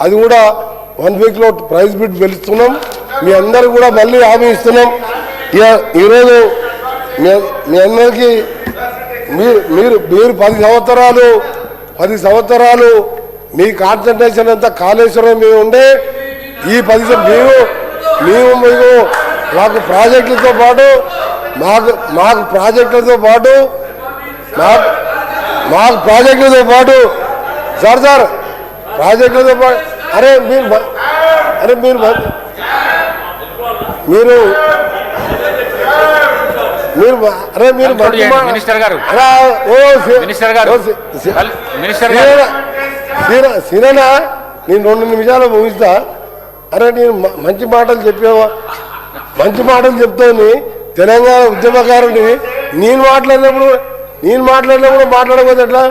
అది కూడా 1 వీక్లో ప్రైజ్ బిడ్ పిలుస్తున్నాం. మీ అందరూ కూడా మళ్ళీ హామీ ఇస్తున్నాం. ఈరోజు మీ అందరికీ మీరు 10 సంవత్సరాలు మీ కాన్సన్ట్రేషన్ అంతా కాళేశ్వరం మీద ఉండే ఈ 10 మేము మాకు ప్రాజెక్టులతో పాటు మాకు ప్రాజెక్టులతో పాటు సార్ ప్రాజెక్టులతో పాటు సిననా నేను 2 నిమిషాలు ముగిస్తా. నేను మంచి మాటలు చెప్పావా, మంచి మాటలు చెప్తాను. తెలంగాణ ఉద్యమకారుని నేను మాట్లాడినప్పుడు మాట్లాడకపోతే ఎట్లా?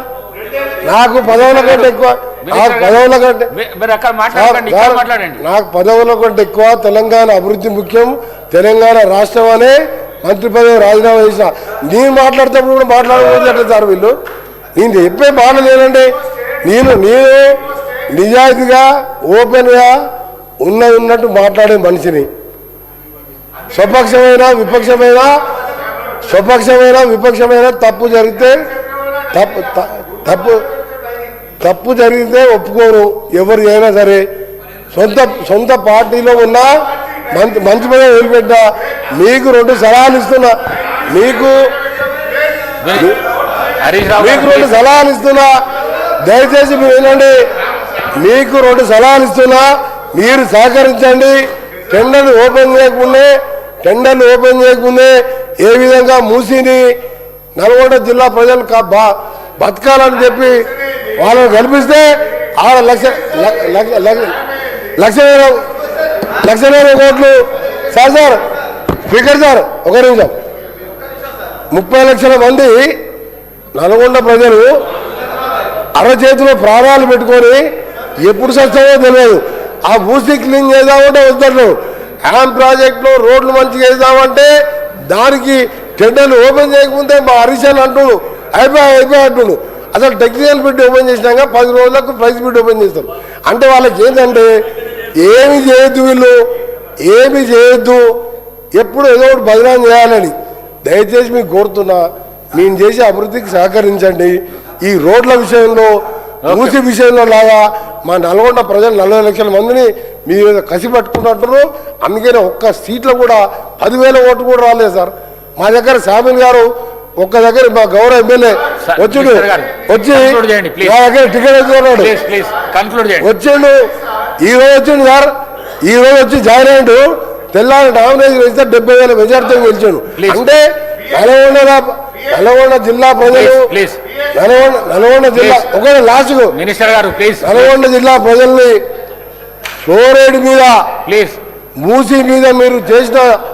నాకు పదవుల కంటే ఎక్కువ తెలంగాణ అభివృద్ధి ముఖ్యం. తెలంగాణ రాష్ట్రం అనే మంత్రి పదవి రాజీనామా చేసిన నేను మాట్లాడేటప్పుడు కూడా మాట్లాడకపోతే ఎట్లా సార్? వీళ్ళు నేను చెప్పే మాట లేదండి. నేను నిజాయితీగా ఓపెన్గా ఉన్నట్టు మాట్లాడే మనిషిని. స్వపక్షమైన విపక్షమైన తప్పు జరిగితే ఒప్పుకోరు ఎవరు అయినా సరే. సొంత పార్టీలో ఉన్న మంచి పని వదిలిపెట్టా. మీకు 2 సలహాలు ఇస్తున్నా. మీకు 2 సలహాలు ఇస్తున్నా. దయచేసి మీరు వినండి. మీకు 2 సలహాలు ఇస్తున్నా. మీరు సహకరించండి. టెండర్లు ఓపెన్ చేయకముందే ఏ విధంగా మూసిని నల్గొండ జిల్లా ప్రజలు బతకాలని చెప్పి వాళ్ళని కల్పిస్తే 1,00,000 కోట్లు సార్ స్పీకర్ సార్ ఒక నిమిషం. 30 లక్షల మంది నల్గొండ ప్రజలు అరచేతిలో ప్రాణాలు పెట్టుకొని ఎప్పుడు సస్తావో తెలియదు. ఆ మూసి క్లీన్ చేద్దామంటే వద్దరు. హ్యామ్ ప్రాజెక్టులో రోడ్లు మంచిగా వేద్దామంటే దానికి టెండర్లు ఓపెన్ చేయకముందే మా హరీషన్ అంటుడు అయిపోయి అంటుడు. అసలు టెక్నికల్ బిడ్ ఓపెన్ చేసినాక 10 రోజులకు ప్రైజ్ బిడ్ ఓపెన్ చేస్తారు. అంటే వాళ్ళకి ఏంటంటే ఏమి చేయొద్దు, వీళ్ళు ఏమి చేయొద్దు, ఎప్పుడు ఏదో ఒకటి బదనాం చేయాలని. దయచేసి మీకు కోరుతున్నా, మేము చేసే అభివృద్ధికి సహకరించండి. ఈ రోడ్ల విషయంలో మూసి విషయంలో లాగా మా నల్గొండ ప్రజలు 40 లక్షల మందిని మీరు కసి పట్టుకుంటున్నారు. అందుకనే ఒక్క సీట్లో కూడా 10,000 ఓట్లు కూడా రాలేదు సార్. మా దగ్గర శామిల్ గారు ఒక్క దగ్గర మా గౌరవ ఎమ్మెల్యే వచ్చి మా దగ్గర టికెట్ వచ్చిండు. ఈరోజు వచ్చిండు సార్. ఈరోజు వచ్చి జాయిన్ అయ్యిండు. తెల్లారి నామినేషన్ వేస్తే 70,000 మెజార్టీతో గెలిచాడు. అంటే నల్గొండ జిల్లా ప్రజలు నల్గొండ జిల్లా ఒకవేళ లాస్ట్కు నల్గొండ జిల్లా ప్రజల్ని ఫ్లోరైడ్ మీద మూసి మీద మీరు చేసిన